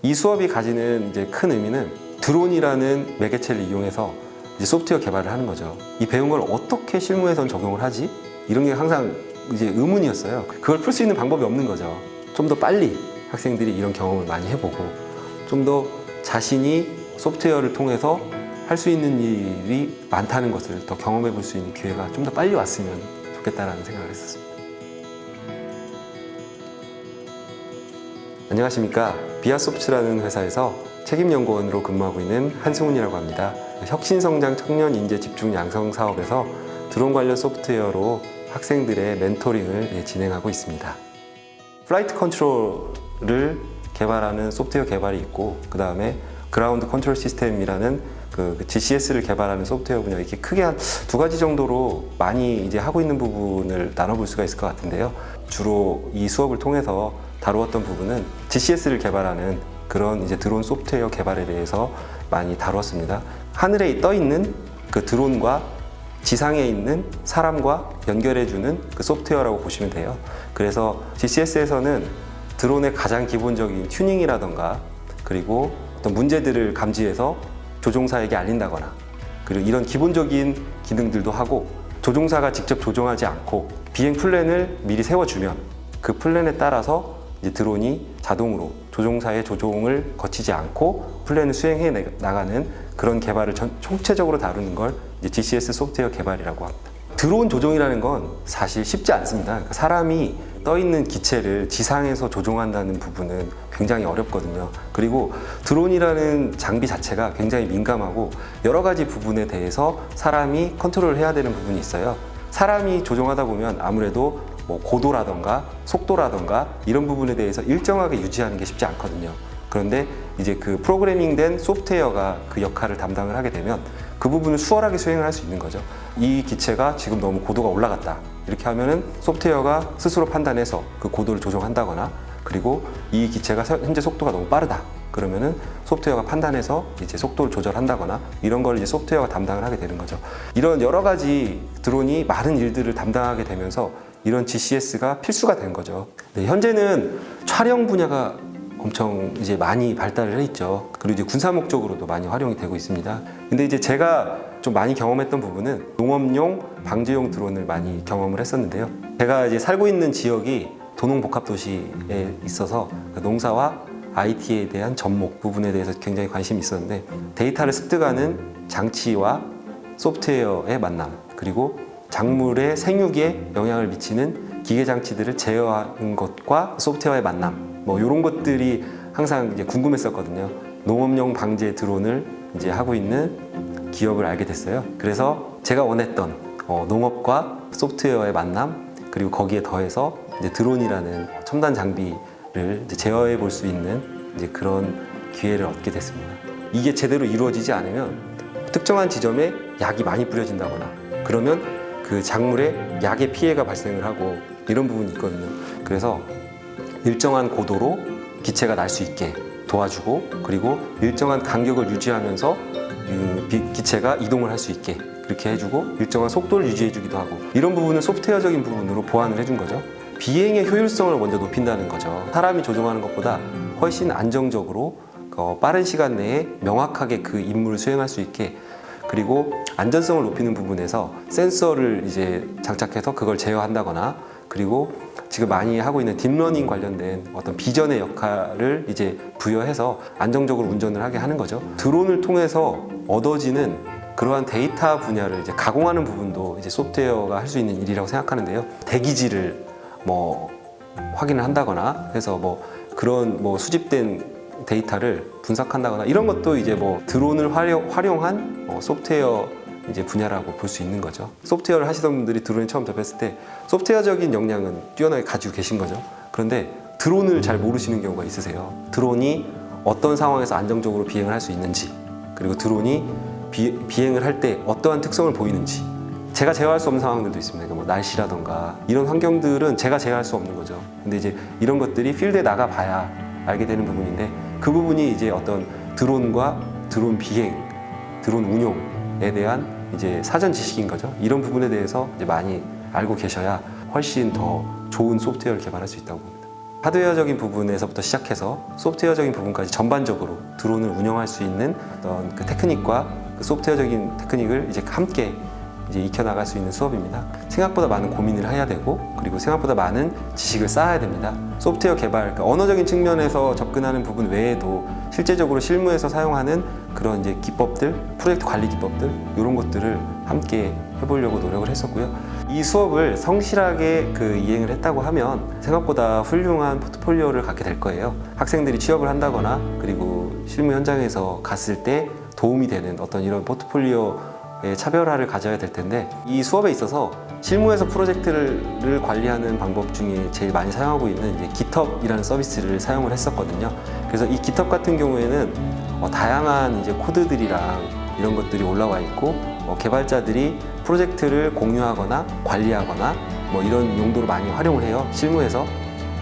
이 수업이 가지는 이제 큰 의미는 드론이라는 매개체를 이용해서 이제 소프트웨어 개발을 하는 거죠. 이 배운 걸 어떻게 실무에선 적용을 하지? 이런 게 항상 이제 의문이었어요. 그걸 풀 수 있는 방법이 없는 거죠. 좀 더 빨리 학생들이 이런 경험을 많이 해보고 좀 더 자신이 소프트웨어를 통해서 할 수 있는 일이 많다는 것을 더 경험해 볼 수 있는 기회가 좀 더 빨리 왔으면 좋겠다라는 생각을 했었습니다. 안녕하십니까. 비아소프트라는 회사에서 책임연구원으로 근무하고 있는 한승훈이라고 합니다. 혁신성장 청년 인재 집중 양성 사업에서 드론 관련 소프트웨어로 학생들의 멘토링을 진행하고 있습니다. 플라이트 컨트롤을 개발하는 소프트웨어 개발이 있고, 그 다음에 그라운드 컨트롤 시스템이라는 그 GCS를 개발하는 소프트웨어 분야, 이렇게 크게 한 두 가지 정도로 많이 이제 하고 있는 부분을 나눠볼 수가 있을 것 같은데요. 주로 이 수업을 통해서 다루었던 부분은 GCS를 개발하는 그런 이제 드론 소프트웨어 개발에 대해서 많이 다루었습니다. 하늘에 떠 있는 그 드론과 지상에 있는 사람과 연결해주는 그 소프트웨어라고 보시면 돼요. 그래서 GCS에서는 드론의 가장 기본적인 튜닝이라던가, 그리고 어떤 문제들을 감지해서 조종사에게 알린다거나, 그리고 이런 기본적인 기능들도 하고, 조종사가 직접 조종하지 않고 비행 플랜을 미리 세워주면 그 플랜에 따라서 이제 드론이 자동으로 조종사의 조종을 거치지 않고 플랜을 수행해 나가는 그런 개발을 총체적으로 다루는 걸 이제 GCS 소프트웨어 개발이라고 합니다. 드론 조종이라는 건 사실 쉽지 않습니다. 그러니까 사람이 떠 있는 기체를 지상에서 조종한다는 부분은 굉장히 어렵거든요. 그리고 드론이라는 장비 자체가 굉장히 민감하고 여러 가지 부분에 대해서 사람이 컨트롤을 해야 되는 부분이 있어요. 사람이 조종하다 보면 아무래도 뭐 고도라던가 속도라던가 이런 부분에 대해서 일정하게 유지하는 게 쉽지 않거든요. 그런데 이제 그 프로그래밍된 소프트웨어가 그 역할을 담당을 하게 되면 그 부분을 수월하게 수행을 할 수 있는 거죠. 이 기체가 지금 너무 고도가 올라갔다, 이렇게 하면은 소프트웨어가 스스로 판단해서 그 고도를 조정한다거나, 그리고 이 기체가 현재 속도가 너무 빠르다, 그러면은 소프트웨어가 판단해서 이제 속도를 조절한다거나, 이런 걸 이제 소프트웨어가 담당을 하게 되는 거죠. 이런 여러 가지 드론이 많은 일들을 담당하게 되면서 이런 GCS가 필수가 된 거죠. 네, 현재는 촬영 분야가 엄청 이제 많이 발달을 해 있죠. 그리고 이제 군사 목적으로도 많이 활용이 되고 있습니다. 근데 이제 제가 좀 많이 경험했던 부분은 농업용 방제용 드론을 많이 경험을 했었는데요. 제가 이제 살고 있는 지역이 도농복합도시에 있어서 농사와 IT에 대한 접목 부분에 대해서 굉장히 관심이 있었는데, 데이터를 습득하는 장치와 소프트웨어의 만남, 그리고 작물의 생육에 영향을 미치는 기계 장치들을 제어하는 것과 소프트웨어의 만남, 뭐 이런 것들이 항상 이제 궁금했었거든요. 농업용 방제 드론을 이제 하고 있는 기업을 알게 됐어요. 그래서 제가 원했던 농업과 소프트웨어의 만남, 그리고 거기에 더해서 이제 드론이라는 첨단 장비를 이제 제어해 볼 수 있는 이제 그런 기회를 얻게 됐습니다. 이게 제대로 이루어지지 않으면 특정한 지점에 약이 많이 뿌려진다거나, 그러면 그 작물에 약의 피해가 발생을 하고 이런 부분이 있거든요. 그래서 일정한 고도로 기체가 날 수 있게 도와주고, 그리고 일정한 간격을 유지하면서 기체가 이동을 할 수 있게 그렇게 해주고, 일정한 속도를 유지해주기도 하고, 이런 부분은 소프트웨어적인 부분으로 보완을 해준 거죠. 비행의 효율성을 먼저 높인다는 거죠. 사람이 조종하는 것보다 훨씬 안정적으로 빠른 시간 내에 명확하게 그 임무를 수행할 수 있게, 그리고 안전성을 높이는 부분에서 센서를 이제 장착해서 그걸 제어한다거나, 그리고 지금 많이 하고 있는 딥러닝 관련된 어떤 비전의 역할을 이제 부여해서 안정적으로 운전을 하게 하는 거죠. 드론을 통해서 얻어지는 그러한 데이터 분야를 이제 가공하는 부분도 이제 소프트웨어가 할 수 있는 일이라고 생각하는데요. 대기질을 뭐 확인을 한다거나 해서 뭐 그런 뭐 수집된 데이터를 분석한다거나, 이런 것도 이제 뭐 드론을 활용한 소프트웨어 이제 분야라고 볼 수 있는 거죠. 소프트웨어를 하시던 분들이 드론에 처음 접했을 때 소프트웨어적인 역량은 뛰어나게 가지고 계신 거죠. 그런데 드론을 잘 모르시는 경우가 있으세요. 드론이 어떤 상황에서 안정적으로 비행을 할 수 있는지, 그리고 드론이 비행을 할 때 어떠한 특성을 보이는지, 제가 제어할 수 없는 상황들도 있습니다. 뭐 날씨라던가 이런 환경들은 제가 제어할 수 없는 거죠. 근데 이제 이런 것들이 필드에 나가 봐야 알게 되는 부분인데, 그 부분이 이제 어떤 드론과 드론 비행, 드론 운용에 대한 이제 사전 지식인 거죠. 이런 부분에 대해서 이제 많이 알고 계셔야 훨씬 더 좋은 소프트웨어를 개발할 수 있다고 봅니다. 하드웨어적인 부분에서부터 시작해서 소프트웨어적인 부분까지 전반적으로 드론을 운영할 수 있는 어떤 그 테크닉과 그 소프트웨어적인 테크닉을 이제 함께 이제 익혀나갈 수 있는 수업입니다. 생각보다 많은 고민을 해야 되고, 그리고 생각보다 많은 지식을 쌓아야 됩니다. 소프트웨어 개발, 그러니까 언어적인 측면에서 접근하는 부분 외에도 실제적으로 실무에서 사용하는 그런 이제 기법들, 프로젝트 관리 기법들, 이런 것들을 함께 해보려고 노력을 했었고요. 이 수업을 성실하게 이행을 했다고 하면 생각보다 훌륭한 포트폴리오를 갖게 될 거예요. 학생들이 취업을 한다거나, 그리고 실무 현장에서 갔을 때 도움이 되는 어떤 이런 포트폴리오의 차별화를 가져야 될 텐데, 이 수업에 있어서 실무에서 프로젝트를 관리하는 방법 중에 제일 많이 사용하고 있는 이제 GitHub이라는 서비스를 사용을 했었거든요. 그래서 이 GitHub 같은 경우에는 다양한 이제 코드들이랑 이런 것들이 올라와 있고, 개발자들이 프로젝트를 공유하거나 관리하거나 뭐 이런 용도로 많이 활용을 해요, 실무에서.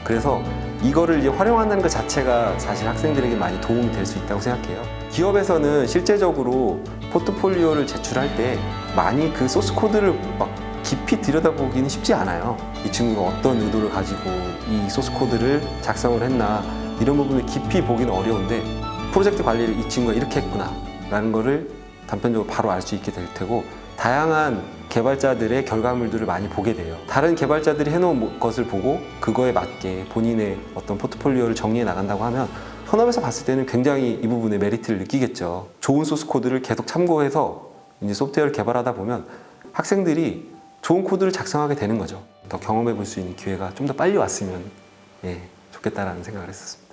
그래서 이거를 이제 활용한다는 것 자체가 사실 학생들에게 많이 도움이 될 수 있다고 생각해요. 기업에서는 실제적으로 포트폴리오를 제출할 때 많이 그 소스 코드를 막 깊이 들여다보기는 쉽지 않아요. 이 친구가 어떤 의도를 가지고 이 소스 코드를 작성을 했나, 이런 부분을 깊이 보기는 어려운데, 프로젝트 관리를 이 친구가 이렇게 했구나 라는 거를 단편적으로 바로 알 수 있게 될 테고, 다양한 개발자들의 결과물들을 많이 보게 돼요. 다른 개발자들이 해놓은 것을 보고 그거에 맞게 본인의 어떤 포트폴리오를 정리해 나간다고 하면 현업에서 봤을 때는 굉장히 이 부분에 메리트를 느끼겠죠. 좋은 소스 코드를 계속 참고해서 이제 소프트웨어를 개발하다 보면 학생들이 좋은 코드를 작성하게 되는 거죠. 더 경험해 볼 수 있는 기회가 좀 더 빨리 왔으면 좋겠다라는 생각을 했었습니다.